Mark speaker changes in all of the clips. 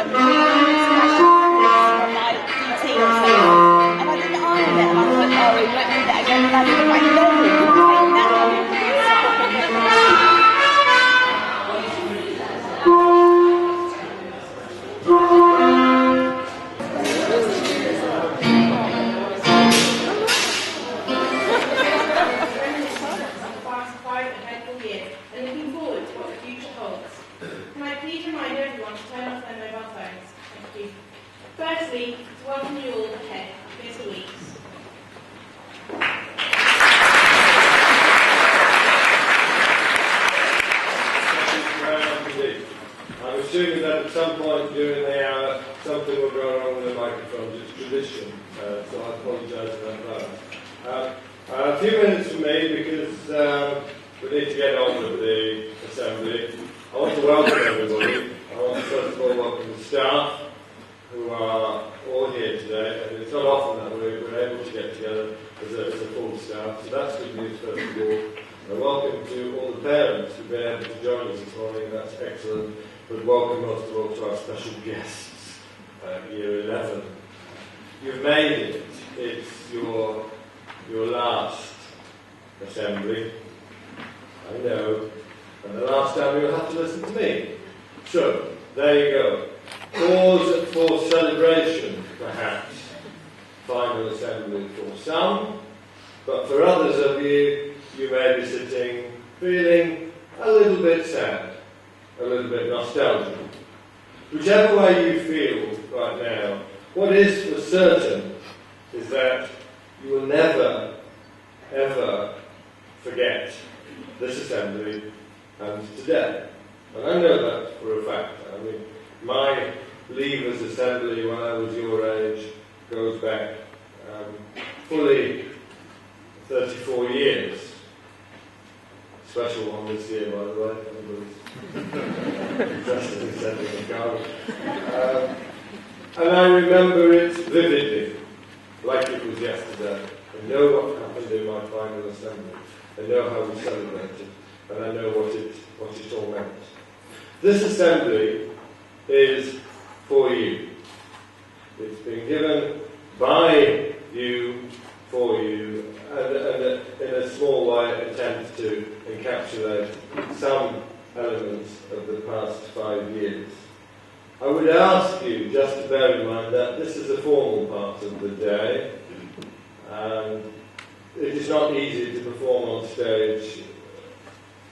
Speaker 1: from my DT or something, and I didn't iron it, and I thought, oh, we won't need that again, and I did it back then.
Speaker 2: Firstly, to welcome you all ahead of this week's.
Speaker 3: I'm assuming that at some point during the hour something will go wrong with the microphones. It's tradition, so I apologise for that. A few minutes from me because we need to get on with the assembly. I want to welcome everybody. I want to first of all welcome the staff who are all here today, and it's not often that we're able to get together as a full staff, so that's good news first of all. And welcome to all the parents who've been able to join us this morning, that's excellent, but welcome most of all to our special guests, Year 11. You've made it, it's your last assembly, I know, and the last time you'll have to listen to me. So, there you go. Cause for celebration, perhaps. Final assembly for some, but for others of you, you may be sitting feeling a little bit sad, a little bit nostalgic. Whichever way you feel right now, what is for certain is that you will never, ever forget this assembly and today. And I know that for a fact. I mean, my Leavers Assembly when I was your age goes back fully 34 years. Special one this year, by the way. Interesting sending a card. And I remember it vividly, like it was yesterday. I know what happened in my final assembly. I know how we celebrated, and I know what it all meant. This assembly is for you. It's been given by you, for you, and in a small way attempt to encapsulate some elements of the past 5 years. I would ask you just to bear in mind that this is a formal part of the day, and it is not easy to perform on stage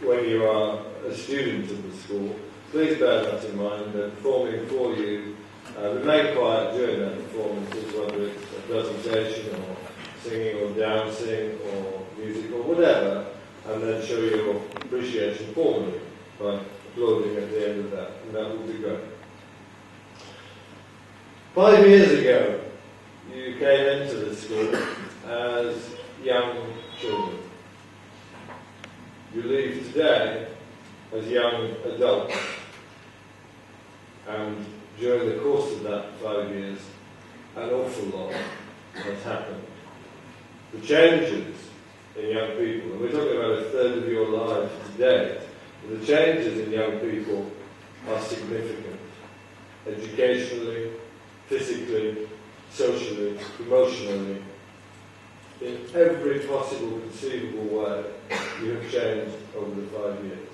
Speaker 3: when you are a student of the school. Please bear that in mind, that performing for you, remain quiet during that performance, whether it's a presentation or singing or dancing or music or whatever, and then show your appreciation formally by applauding at the end of that, and that would be great. 5 years ago, you came into the school as young children. You leave today as young adults. And during the course of that 5 years, an awful lot has happened. The changes in young people, and we're talking about a third of your lives today, the changes in young people are significant. Educationally, physically, socially, emotionally, in every possible conceivable way, you have changed over the 5 years.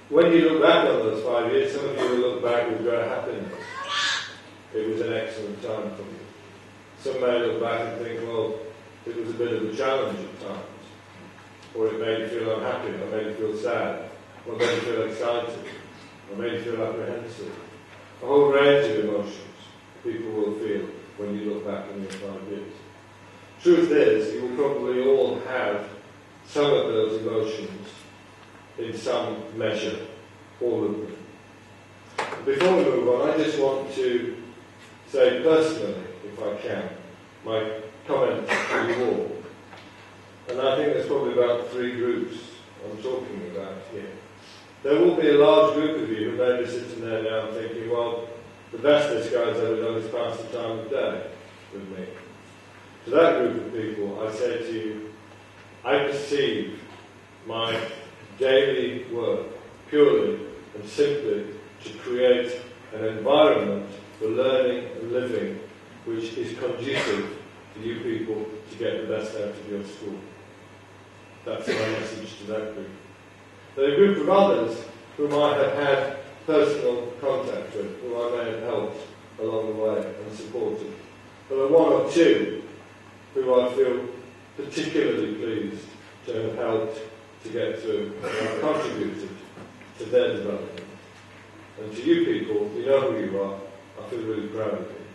Speaker 3: When you look back on those 5 years, some of you will look back with great happiness. It was an excellent time for you. Some may look back and think, well, it was a bit of a challenge at times. Or it made you feel unhappy, or made you feel sad, or made you feel excited, or made you feel apprehensive. A whole range of emotions people will feel when you look back on your 5 years. Truth is, you will probably all have some of those emotions in some measure, all of them. Before we move on, I just want to say personally, if I can, my comment to you all. And I think there's probably about 3 groups I'm talking about here. There will be a large group of you who may be sitting there now thinking, well, the best this guy's ever done is pass the time of day with me. To that group of people, I say to you, I perceive my daily work purely and simply to create an environment for learning and living which is conducive for you people to get the best out of your school. That's my message to that group. There are a group of others whom I have had personal contact with, whom I may have helped along the way and supported. There are one or two who I feel particularly pleased to have helped to get through and have contributed to their development. And to you people, you know who you are, I feel really proud of you.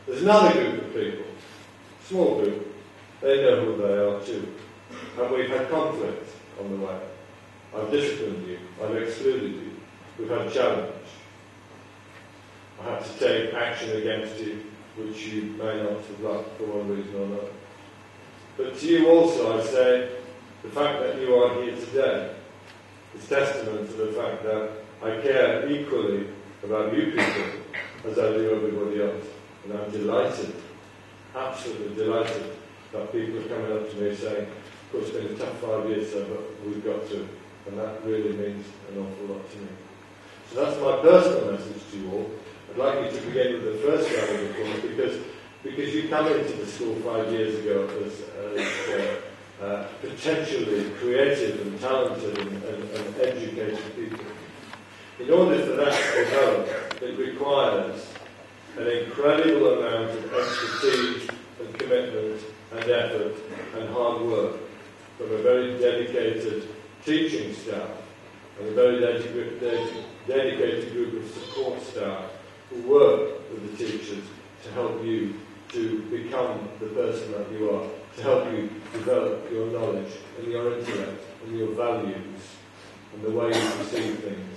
Speaker 3: There's another group of people, small group, they know who they are too. And we've had conflict on the way. I've disciplined you, I've excluded you, we've had challenge. I had to take action against you, which you may not have liked for one reason or another. But to you also I say, the fact that you are here today is testament to the fact that I care equally about you people as I do everybody else. And I'm delighted, absolutely delighted, that people are coming up to me saying, of course it's been a tough 5 years, sir, but we've got through. And that really means an awful lot to me. So that's my personal message to you all. I'd like you to begin with the first round of applause because you come into the school 5 years ago as potentially creative and talented and educated people. In order for that to develop, it requires an incredible amount of expertise and commitment and effort and hard work from a very dedicated teaching staff and a very dedicated group of support staff who work with the teachers to help you to become the person that you are, to help you develop your knowledge and your intellect and your values and the way you perceive things.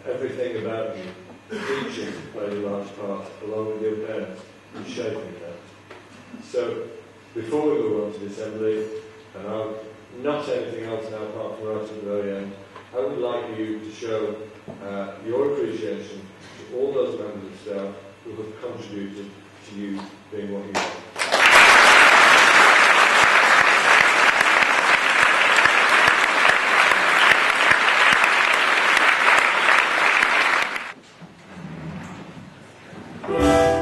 Speaker 3: Everything about you, teaching played a large part, along with your parents, in shaping that. So, before we move on to the assembly, and I'll not say anything else now apart from right at the very end, I would like you to show your appreciation to all those members of staff who have contributed to you being what you are.
Speaker 4: Oh,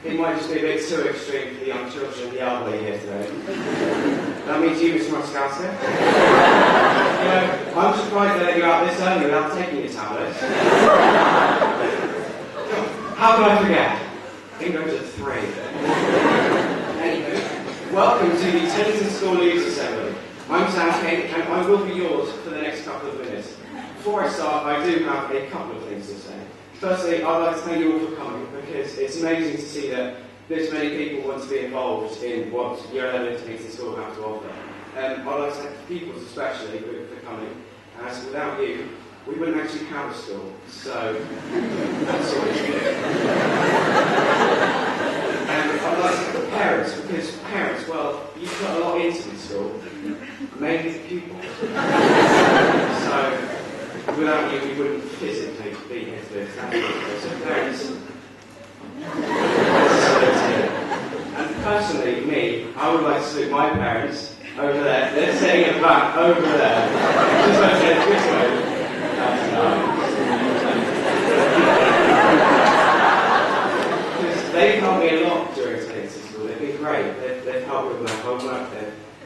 Speaker 4: it might just be a bit too extreme for the young children and the elderly here today. That means you, Mr. Moscowska. You know, I'm surprised they let you out this early without taking your tablets. How could I forget? Didn't go to 3. Anywho, welcome to the Teddington School Leaders Assembly. I'm Sam King, and I will be yours for the next couple of minutes. Before I start, I do have a couple of things to say. Firstly, I'd like to thank you all for coming, because it's amazing to see that this many people want to be involved in what Year 11 Teddington School have to offer. I'd like to thank the pupils especially for coming, as without you, we wouldn't actually have a school, so that's always good. And I'd like to thank the parents, because parents, well, you put a lot into the school, mainly the pupils. So, without you, we wouldn't physically be here to do that. So parents, and personally, me, I would like to salute my parents over there. They're sitting at the back over there. Just like I said, this way. Because they've helped me a lot during Teddington School. They've been great. They've helped with my homework.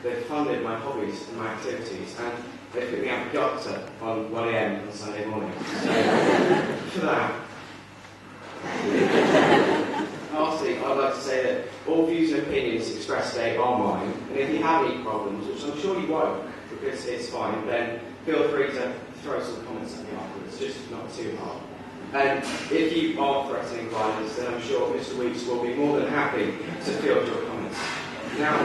Speaker 4: They've funded my hobbies and my activities, and they put me out the doctor on 1 a.m. on Sunday morning. So, for that. Lastly, I'd like to say that all views and opinions expressed today are mine, and if you have any problems, which I'm sure you won't, because it's fine, then feel free to throw some comments at me afterwards, just not too hard. And if you are threatening violence, then I'm sure Mr. Weeks will be more than happy to field your comments. Now,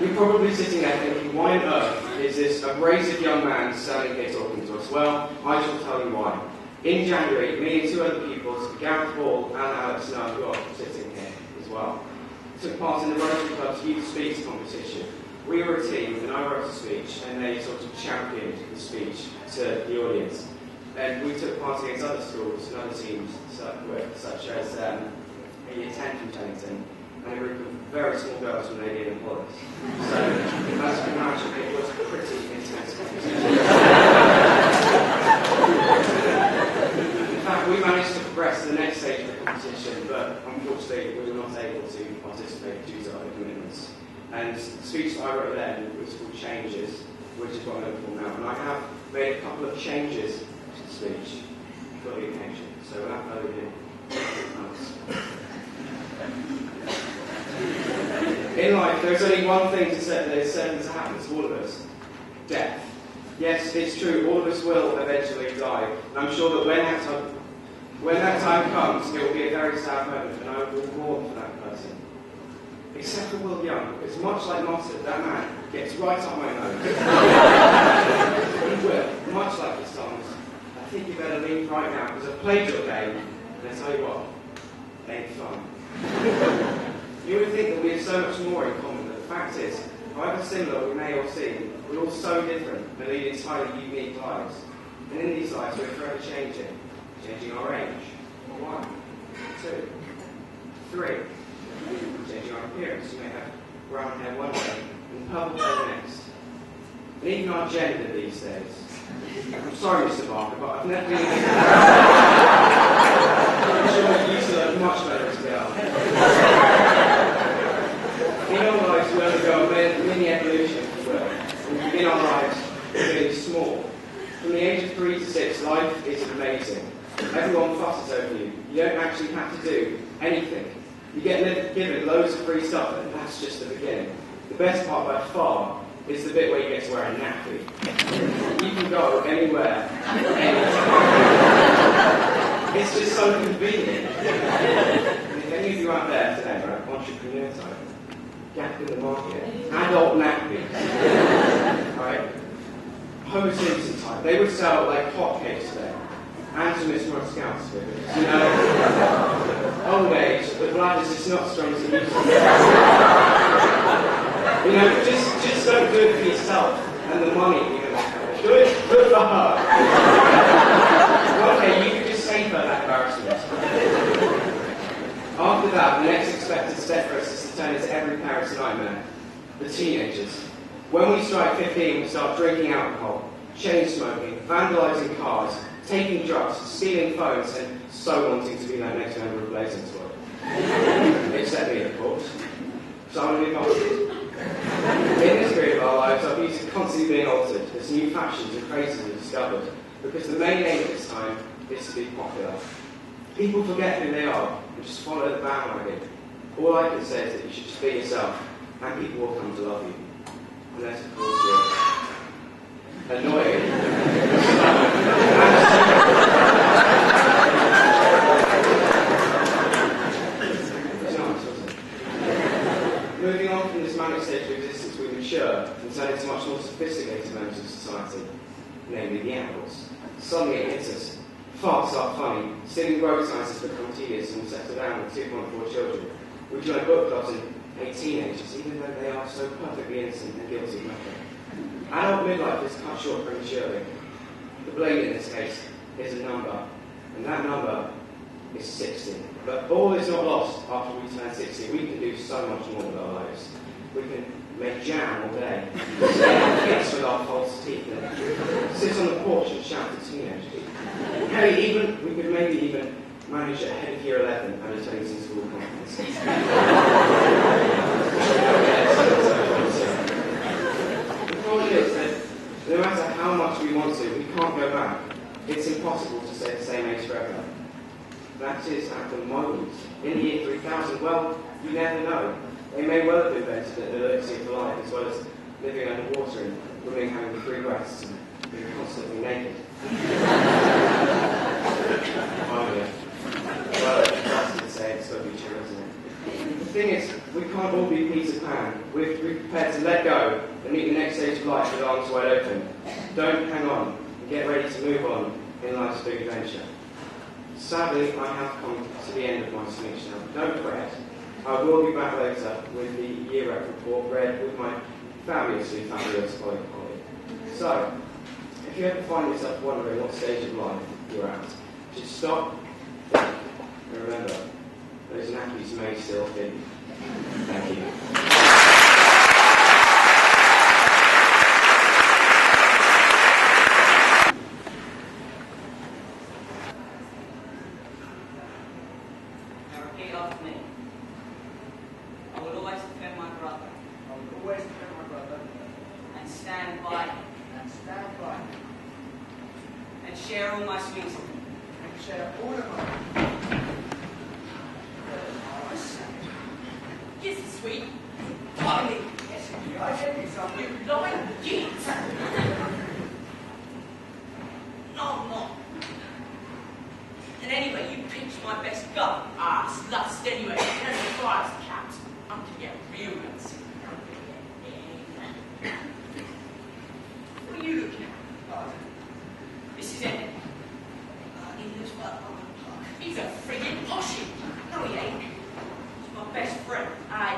Speaker 4: you're probably sitting there thinking, why on earth is this abrasive young man standing here talking to us? Well, I shall tell you why. In January, me and 2 other pupils, Gareth Hall and Alex Nutt, who are sitting here as well, took part in the Rotary Club's Youth Speech competition. We were a team, and I wrote a speech, and they sort of championed the speech to the audience. And we took part against other schools and other teams, such as the Year 10 from Teddington, and a group of very small girls from Lady and Police. So, as you can imagine, it was a pretty intense competition. In fact, we managed to progress to the next stage of the competition, but unfortunately we were not able to participate due to other commitments. And the speech that I wrote then was called Changes, which is what I'm looking for now. And I have made a couple of changes to the speech for the occasion. So without further ado, in life, there's only one thing to say that is certain to happen to all of us: death. Yes, it's true, all of us will eventually die. And I'm sure that when that time comes, it will be a very sad moment, and I will mourn for that person. Except for Will Young, because much like Motter, that man gets right up my nose. He will, much like the songs. I think you better leave right now, because I've played your game, and I tell you what, it ain't fun. You would think that we have so much more in common, but the fact is, however similar we may all seem, we're all so different and lead entirely unique lives. And in these lives, we're forever changing our age, 1, 2, 3, changing our appearance. You may have brown hair one day and purple hair next. And even our gender these days. I'm sorry, Mr. Barker, but I've never been I'm sure you used to look much better as a girl. In our lives, we undergo a mini evolution, if you will. And begin our lives really small. From the age of 3 to 6, life is amazing. Everyone fusses over you. You don't actually have to do anything. You get given loads of free stuff, and that's just the beginning. The best part by far is the bit where you get to wear a nappy. You can go anywhere, anytime. It's just so convenient. And if any of you out there today are entrepreneur type, gap in the market, adult nappies, right? Homer Simpson type, they would sell like hotcakes today. And to Miss Scouts, you know, old age, the blood is just not strong as it used to be. You know, just don't do it for yourself and the money you're going to have. Do it for her. Okay, you could just save her that embarrassment. After that, the next expected step for us is to turn into every parent's nightmare: the teenagers. When we strike 15, we start drinking alcohol, chain smoking, vandalising cars, taking drugs, stealing phones, and so wanting to be that next member of Blazing Squad. So I'm going to be in this period of our lives, our views are constantly being altered as new fashions and crazes are discovered, because the main aim at this time is to be popular. People forget who they are and just follow the bandwagon. All I can say is that you should just be yourself, and people will come to love you. Unless, of course, you're annoying. Moving on from this manic stage of existence, we mature and turn into much more sophisticated members of society, namely the adults. Suddenly it hits us. Farts are funny, singing road signs has become tedious, and we settle down with 2.4 children. We join book clubs and hate teenagers, even though they are so perfectly innocent and guilty of nothing. Adult midlife is cut short prematurely. The blame in this case is a number, and that number is 60. But all is not lost after we turn 60. We can do so much more with our lives. We can make jam all day, stay on kids with our false teeth, and sit on the porch and shout at teenagers. Hey, we could maybe even manage at head of year 11 at a Teddington School conference. The problem is that no matter how much we want to, we can't go back. It's impossible to stay the same age forever. That is at the moment. In the year 3000, well, you never know. They may well have invented an elixir for life, as well as living underwater and women having 3 breasts and being constantly naked. Well, that's to say, it's got to be true, isn't it? The thing is, we can't all be Peter Pan. We're prepared to let go and meet the next stage of life with arms wide open. Don't hang on and get ready to move on in life's big adventure. Sadly, I have come to the end of my speech now. Don't fret. I will be back later with the year-end report read with my fabulously fabulous colleague. So, if you ever find yourself wondering what stage of life you're at, just stop and remember, those nappies may still fit. Thank you.
Speaker 5: Share all my sweets.
Speaker 6: And share all of mine.
Speaker 5: Yes, it's sweet. Finally.
Speaker 6: Yes, indeed. I gave you some.
Speaker 5: You lying git. No, I'm not. And anyway, you pinched my best gun. Lust anyway. There's the fire's capped. I'm to get real guns. What are you looking at? This is it. He lives right on the park. He's a friggin' poshie. No, he ain't. He's my best friend.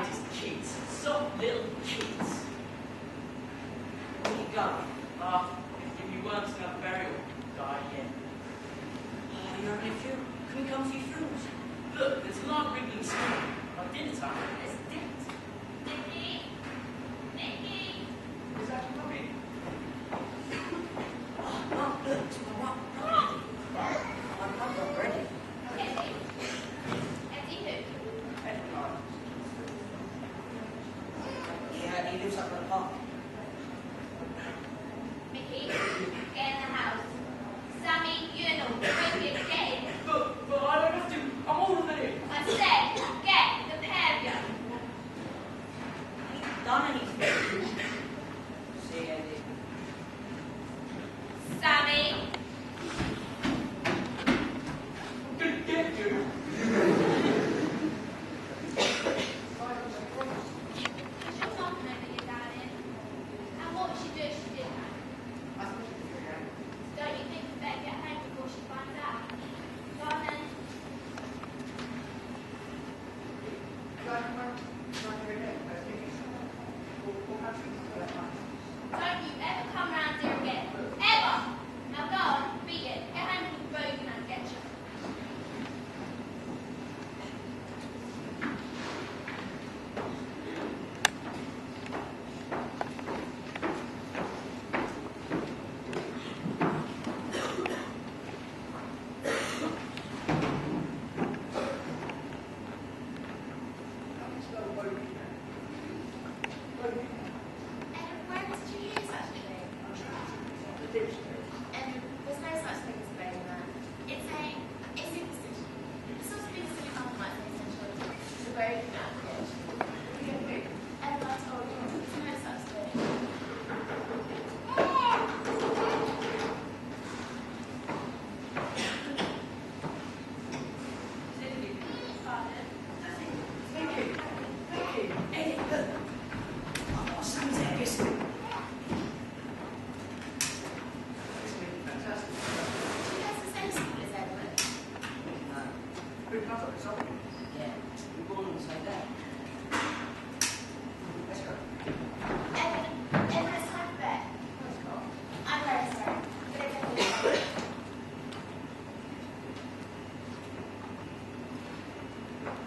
Speaker 5: Just kids. Soft little kids. Where you going? If you weren't in a burial, die again. You're having a funeral. Can we come to your funerals? Look, there's a lot of wriggling smoke. By dinner time, there's death. Nicky! Nicky!
Speaker 6: Is that coming?
Speaker 5: Mum, look, it's my mum. I'm not ready.
Speaker 7: Eddie. Eddie who?
Speaker 5: Yeah, he lives up in the park.
Speaker 7: Mickey, get in the house. Sammy, you know, get in.
Speaker 5: But I don't have to. I'm older than him.
Speaker 7: I said, get the pair of you.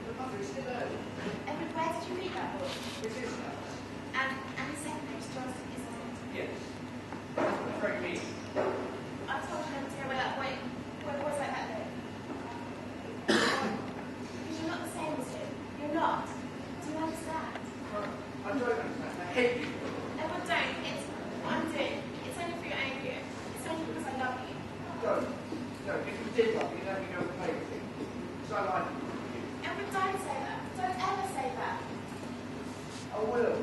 Speaker 6: But mother, it's still early.
Speaker 7: Edward, where did you read that book?
Speaker 6: It is now.
Speaker 7: And the secondary school, isn't it?
Speaker 6: Yes. That's very mean.
Speaker 7: I told you never to go where that boy was like that then. Because you're not the same as him. You're not. Do you understand?
Speaker 6: Well, I don't understand. I hate you.
Speaker 7: Edward, don't. It's what I'm doing. It's only for your own good. It's only because I love you.
Speaker 6: Don't. No, if you did love me, let me go and play with you. Because I like you.
Speaker 7: Edward, don't say that. Don't ever say that.
Speaker 6: I will.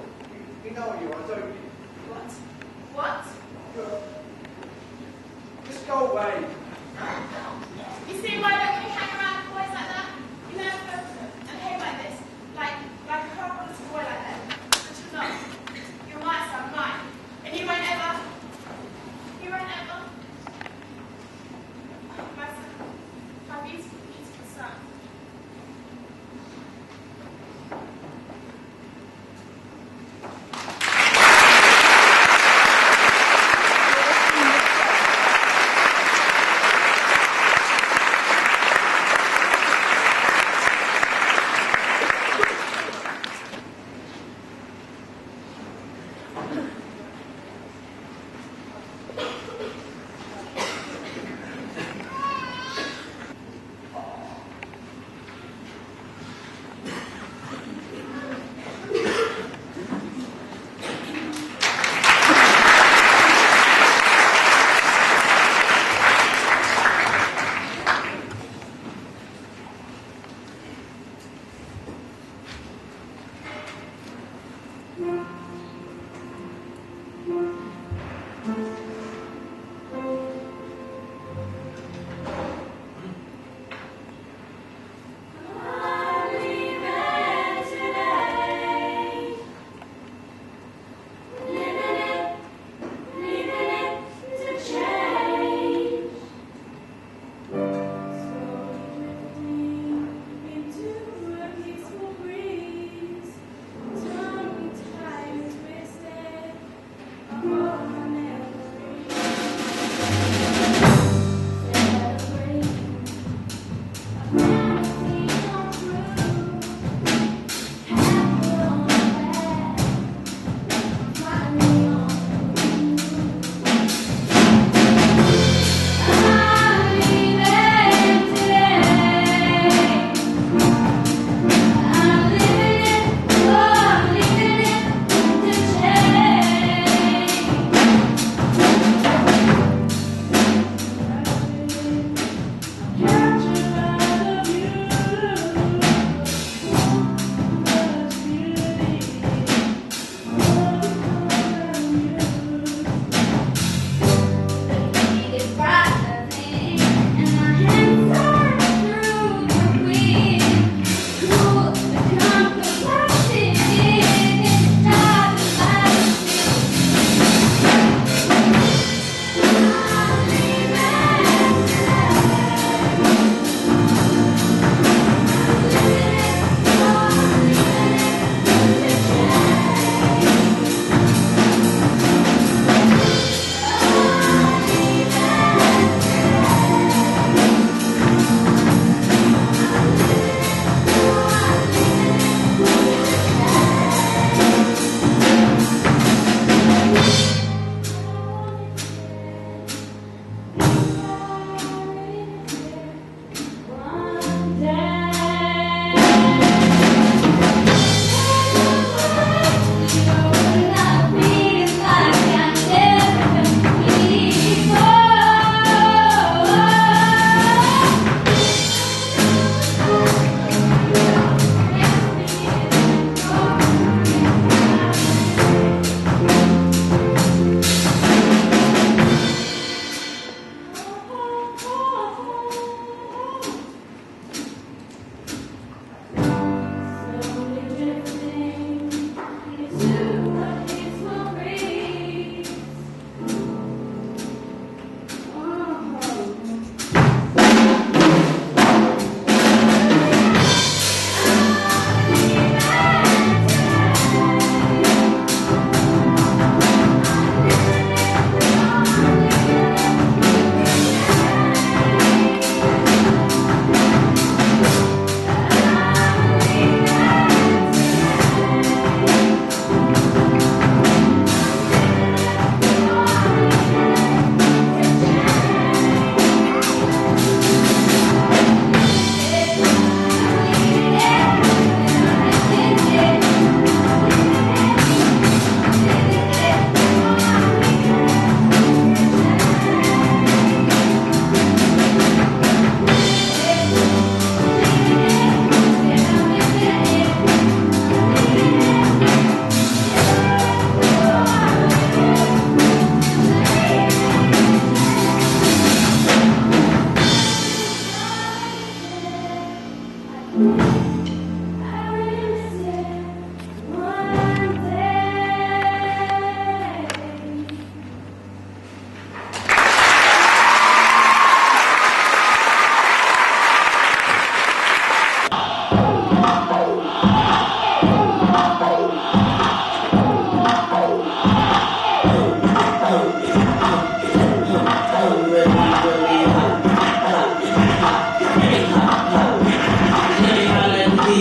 Speaker 6: You know you are, don't you?
Speaker 7: What? What?
Speaker 6: Good. Just go away.
Speaker 7: You see why don't you hang around with boys like that? You never go to them and behave like this. Like a horrible little boy like that. But you're not. You're my son, mine. And you won't ever. My son. My beautiful, beautiful son.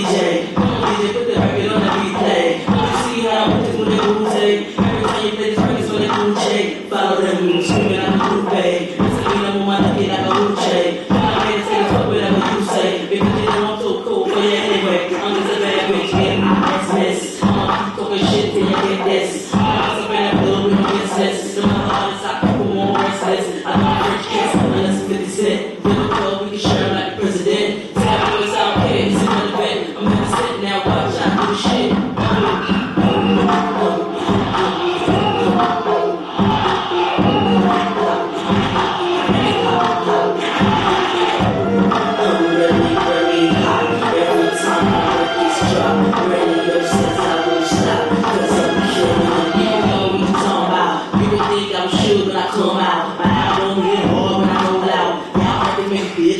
Speaker 8: DJ. Come on, DJ, put the record on the replay. Don't you see how I'm with this when they Every time you play this record, it's when they Gucci. Follow them, screaming like a coupe. Listen to me, I'm on my nugget like a Gucci. Come on, man, say fuck whatever you say. Because you know I'm so cool for you anyway. I'm just a bad bitch, getting my ass miss. I'ma keep talking shit till you get this. I'm up in that blue, we don't get this. No matter how it's out, people more restless. I know French kiss, unless 50 Cent. With a club, we can share like the president. Say I know it's out here, it's irrelevant. I'm gonna sit now, watch, I do shit.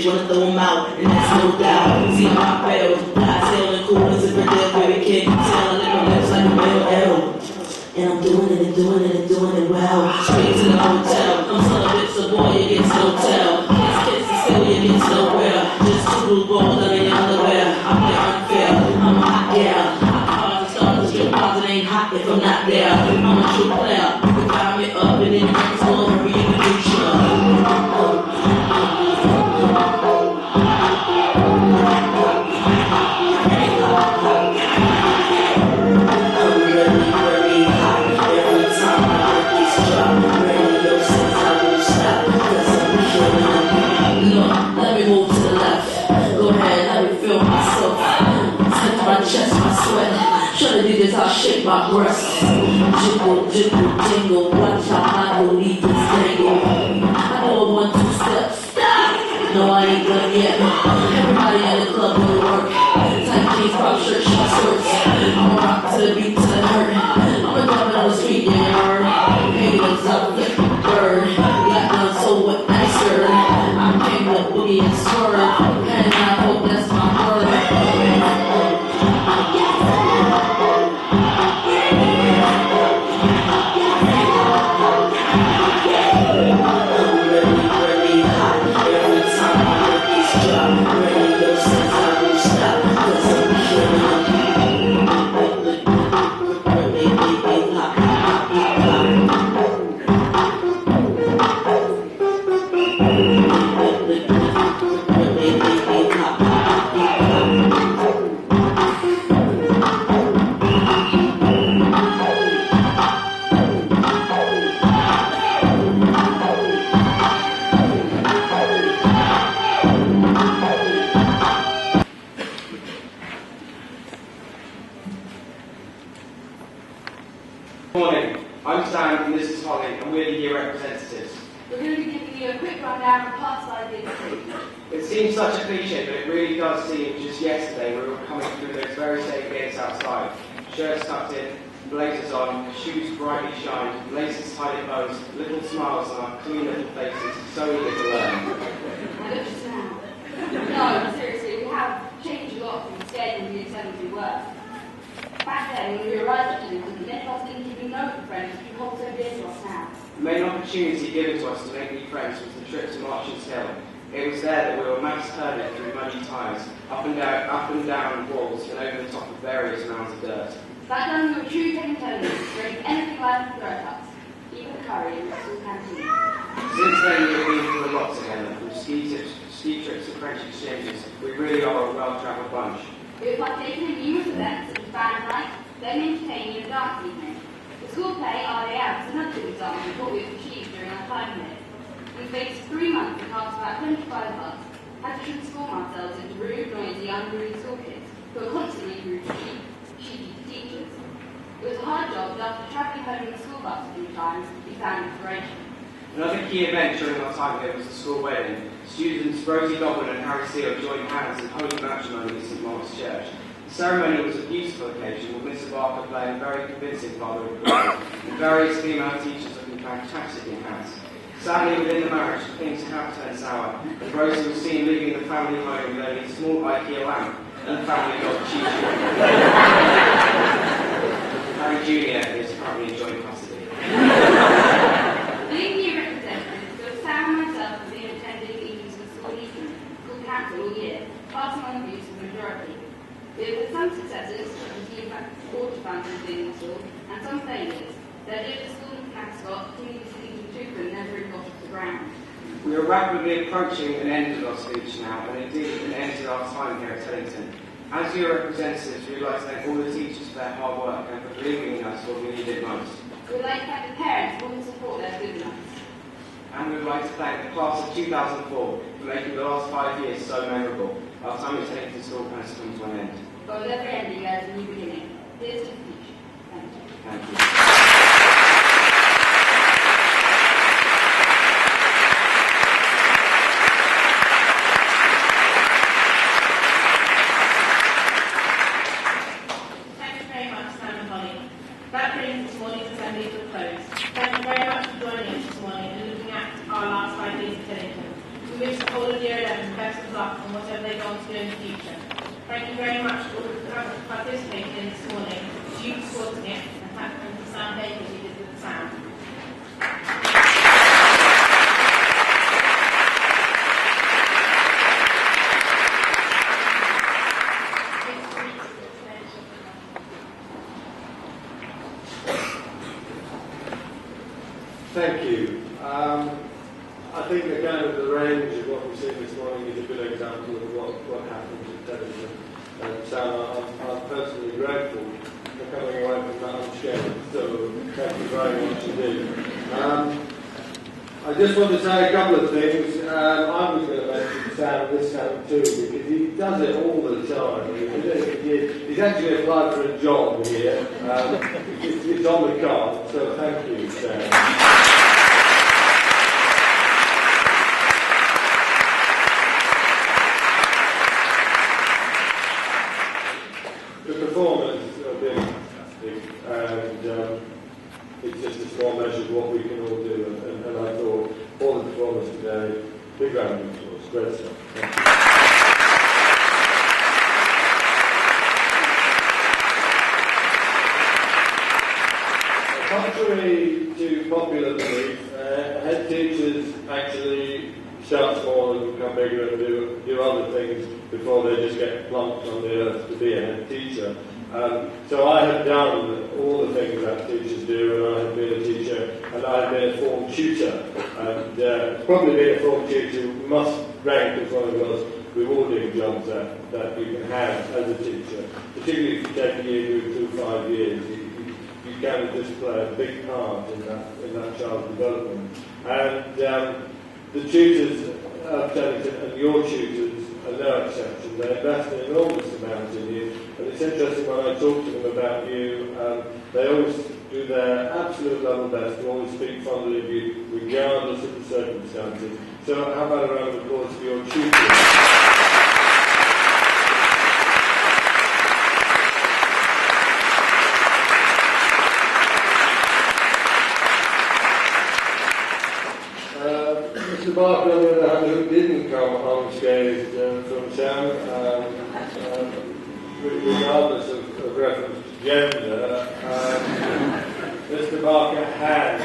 Speaker 8: Wanna throw them out, and that's no doubt. See how I fail, I tell the cool as if a dead baby kid. Tell a little lips like a male L. And I'm doing it and doing it and doing it well. Straight to the hotel, I'm selling bits of boy, you get no tell. Kiss and still you get nowhere. Just two blue balls under your underwear. I'm there unfair, I'm a hot gal. Hot cars and stars, the strip bars, it ain't hot if I'm not there. I'm a true player, you can fire me up and then you can score and reintroduce you. I shake my breasts. Jiggle, jiggle, jingle. Watch how my little leave this dangle. I know one, two steps. No, I ain't done yet. Everybody in the club go to work. Tight jeans, crop shirt, short skirts. I'ma rock to the beat, to the hurt. I'ma drop it on the street, yeah, you heard. Haters, I flip the bird. Got done so what nicer. I came to boogie and swerve. And I hope that's my word.
Speaker 4: Good morning, I'm Sam and this is Holly and we're the year representatives.
Speaker 9: We're going to be giving you a quick rundown of past identity.
Speaker 4: It seems such a cliche, but it really does seem just yesterday we were coming through those very same gates outside. Shirts tucked in, blazers on, shoes brightly shined, laces tied in bows, little smiles on our clean little faces, so eager to learn.
Speaker 9: I look just now. No, seriously, we have changed a lot from scared when we intended to work. Back then, when we arrived at Teddington, many of us didn't even know the friends who hold so dear to us now.
Speaker 4: The main opportunity given to us to make new friends was the trip to Marshall's Hill. It was there that we were mass herded through muddy tyres, up and down walls and over the top of various mounds of dirt.
Speaker 9: Back then, we were true Teddingtonians, ready anything life could throw at us, even curry in the school canteen.
Speaker 4: Since then, we've been through a lot together, from ski trips to French exchanges. We really are a well-travelled bunch.
Speaker 9: It was like taking in numerous events such as band night, then entertaining a dance evening. The school play Our Day Out is another good example of what we have achieved during our time here. We faced 3 months and cast about 25 of us, had to transform ourselves into rude, noisy, unruly school kids who were constantly rude to cheeky teachers. It was a hard job, but after travelling home in the school bus a few times, we found inspiration.
Speaker 4: Another key event during our time here was the school wedding. Students Rosie Goblin and Harry Seal joined hands in holy matrimony at St Mark's Church. The ceremony was a beautiful occasion, with Mr Barker playing a very convincing father of bride, and various female teachers looking fantastic in hats. Sadly, within the marriage, things have turned sour, and Rosie was seen leaving the family home with only a small IKEA lamp and family dog Chi-Chi. Harry Jr. is currently enjoying custody.
Speaker 9: Being the representatives, so Sam and myself have been attending meetings with school council all year, passing on the views of the majority. We have had some successes, such as new water fountains being installed, and some failures. The idea of the school mascot continues to lead to Tupin never got off the ground.
Speaker 4: We are rapidly approaching an end of our speech now, and indeed an end to our time here at Teddington. As your representatives, we would like to thank all the teachers for their hard work and for believing in us when we need it most.
Speaker 9: We would like to thank the parents for all the support they have given us.
Speaker 4: And we would like to thank the class of 2004 for making the last 5 years so memorable. Our time at Teddington School has come to an end.
Speaker 9: But with every ending, there is a new beginning. Here's to the future. Thank you.
Speaker 4: Thank you.
Speaker 2: Thank you very much, Sam and Holly. That brings this morning's assembly to a close. Thank you very much for joining us this morning and looking at our last 5 years at Teddington. We wish the whole of Year 11 the best of luck on whatever they go on to do in the future. Thank you very much to all who have participated in this morning, to you for supporting it, and to Sam Baker who did with the sound.
Speaker 3: Thank you. I think again of the range of what we've seen this morning is a good example of what happens at Teddington. And Sam, I'm personally grateful for coming away from that unscared, so thank you very much indeed. I just want to say a couple of things. I was going to mention this Sam too, because he does it all the time. He's actually applied for a job here. It's on the card, so thank you, Sam. The performance has been fantastic, and it's just a small measure of what we can all do, and I thought all the performance today, big round of applause, great stuff. Thank you. Contrary to popular belief, head teachers actually start small and become bigger and do other things before they just get plumped on the earth to be a head teacher. So I have done all the things that teachers do, and I have been a teacher, and I have been a form tutor, and probably being a form tutor must rank as one of the most rewarding jobs that you can have as a teacher, particularly if you take a year through 5 years. You can just play a big part in that child's development. And the tutors of Teddington and your tutors are no exception. They invest an enormous amount in you. And it's interesting when I talk to them about you, they always do their absolute level best to always speak fondly of you, regardless of the circumstances. So how about a round of applause for your tutors? Mr. Barker, on the other hand, who didn't come unscathed from Sam, regardless of reference to gender, Mr. Barker has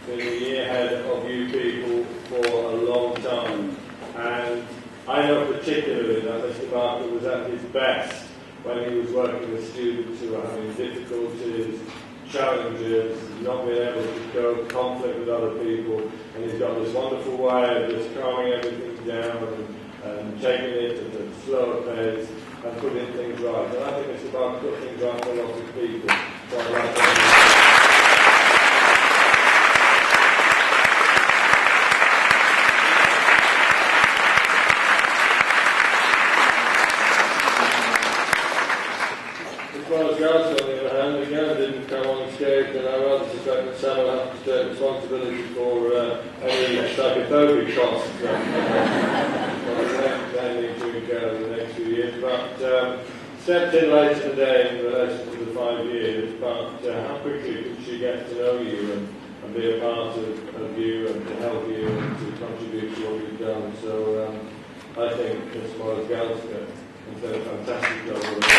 Speaker 3: been the year ahead of you people for a long time, and I know particularly that Mr. Barker was at his best when he was working with students who were having difficulties, challenges, not being able to cope, conflict with other people, and he's got this wonderful way of just calming everything down and taking it at a slower pace and putting things right. And I think Mr. Barker put things right for a lot of people. So I'd like to Gareth, on the other hand, again didn't come unscathed, and I rather suspect that Sam will have to take responsibility for any psychotherapy costs that they need to incur in the next few years. But stepped in later today in relation to the 5 years, but how quickly could she get to know you and be a part of you and to help you and to contribute to what you've done. So I think Ms. Morris-Galska has done a fantastic job with it.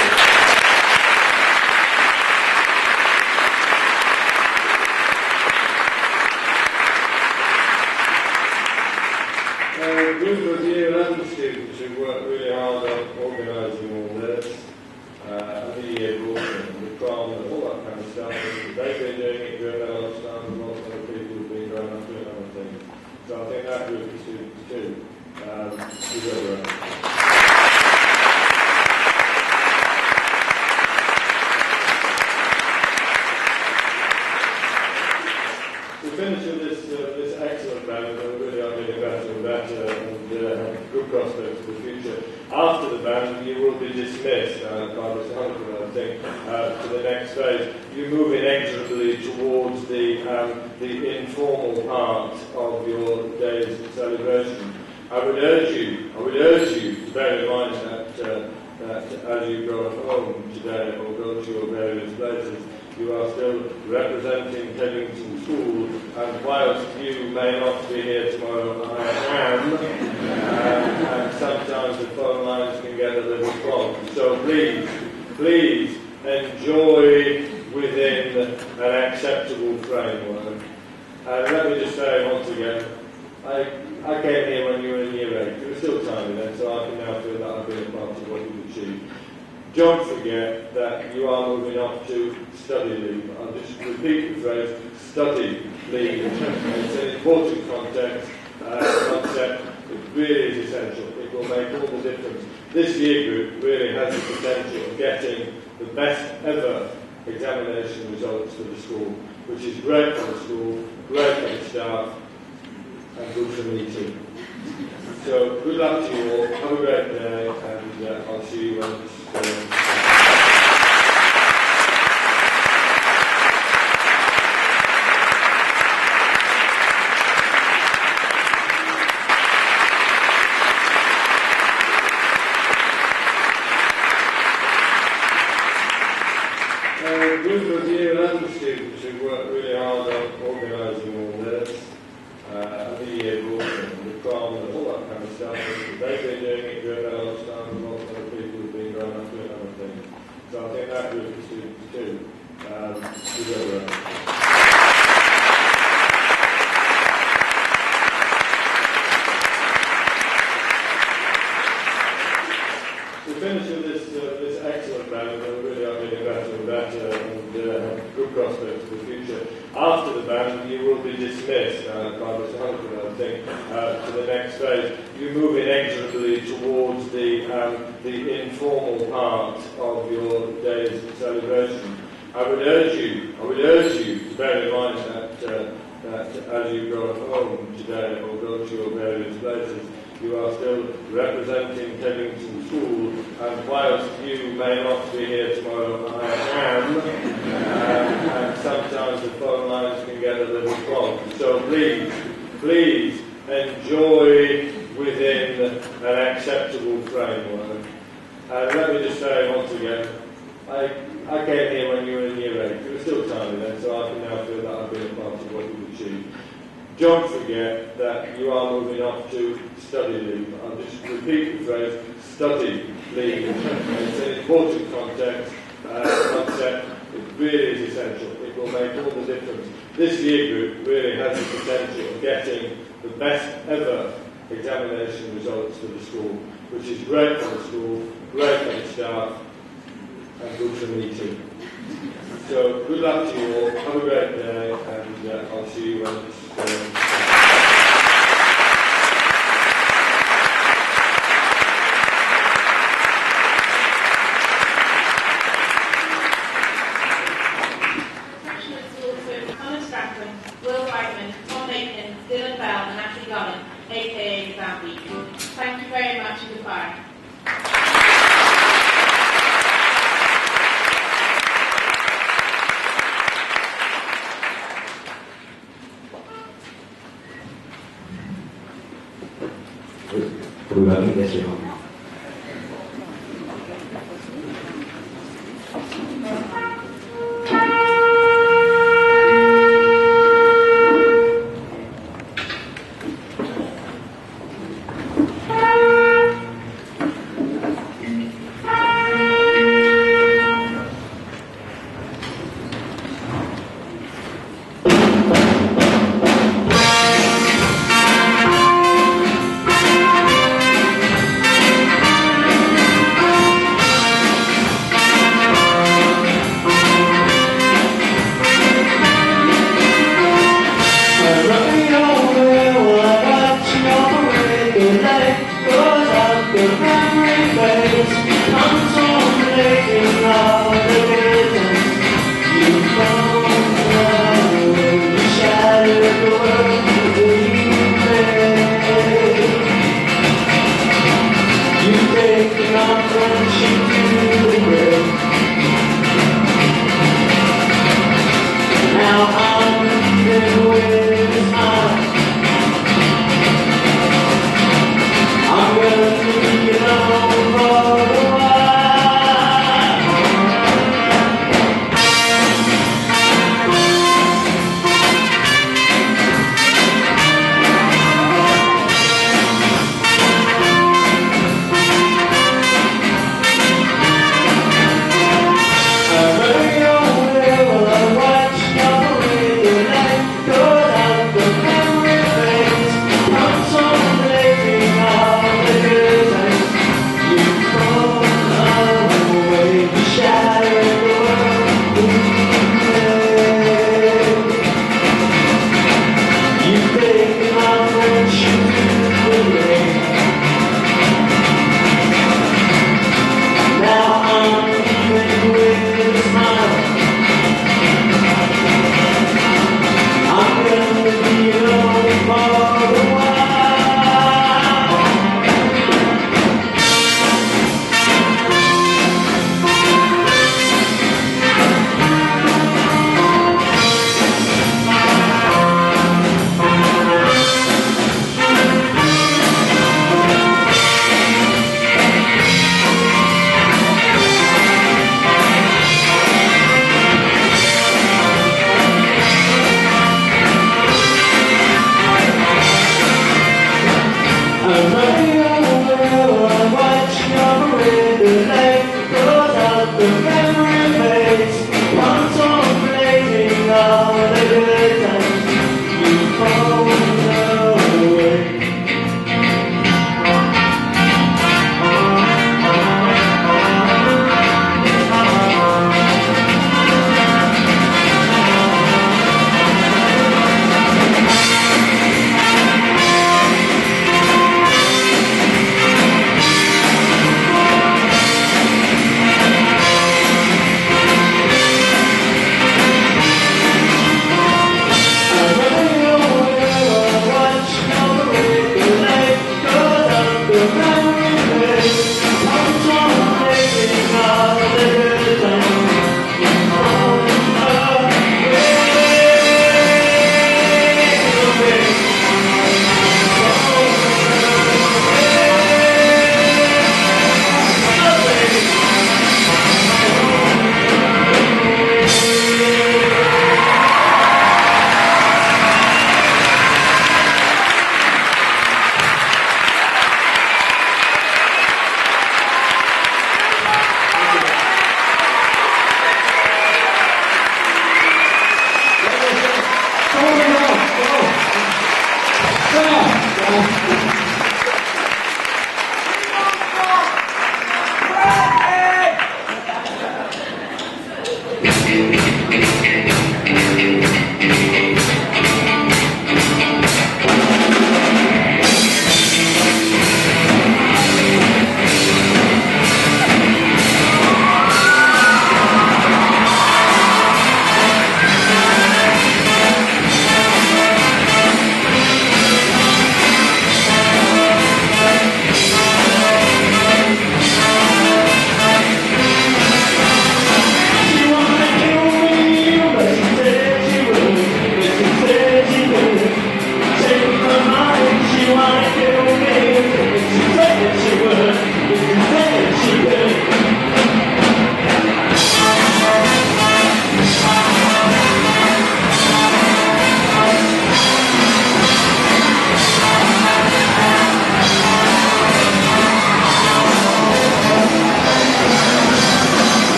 Speaker 3: A group of Year 11 students who worked really hard on organising all this. something to the next phase. You move inexorably towards the informal part of your day's celebration. I would urge you to bear in mind that as you go home today or go to your various places, you are still representing Teddington School, and whilst you may not be here tomorrow, I am, and sometimes the phone lines can get a little clogged. So please enjoy within an acceptable framework. And let me just say once again, I came here when you were in year 8. You were still tiny then, so I can now feel that I've been a part of what you've achieved. Don't forget that you are moving off to study leave. I'll just repeat the phrase, study leave. It's an important concept. It really is essential. It will make all the difference. This year group really has the potential of getting the best ever examination results for the school, which is great for the school, great for the staff, and good for me too. So good luck to you all, have a great day, and I'll see you when it's a group of year 11 students who worked really hard on organising all this, and the yearbook and the prom and all that kind of stuff. They've been doing it during their lunchtime, and lots of other people who've been grown up doing other things. So I think that group of students too deserve it. To finish with this excellent band, and we really are getting better and better, and have good prospects for the future. After the band, you will be dismissed by Mr. Hunter, I think, to the next phase. You move inexorably towards the informal part of your day's celebration. I would urge you to bear in mind that as you go home today or go to your various places, you are still representing Teddington School, and whilst you may not be here tomorrow, I am, and sometimes the phone lines can get a little clogged. So please enjoy within an acceptable framework. And let me just say once again, I came here when you were in year 8. You were still tiny then, so I can now feel that I've been a part of what you've achieved. Don't forget that you are moving off to study leave. I'll just repeat the phrase, study leave. It's an important concept. It really is essential. It will make all the difference. This year group really has the potential of getting the best ever examination results for the school, which is great for the school, great for the staff, and good for me too. So good luck to you all, have a great day, and I'll see you when it's
Speaker 2: aka Downbeats. Thank you very much and goodbye.
Speaker 10: Probably, yes, you are.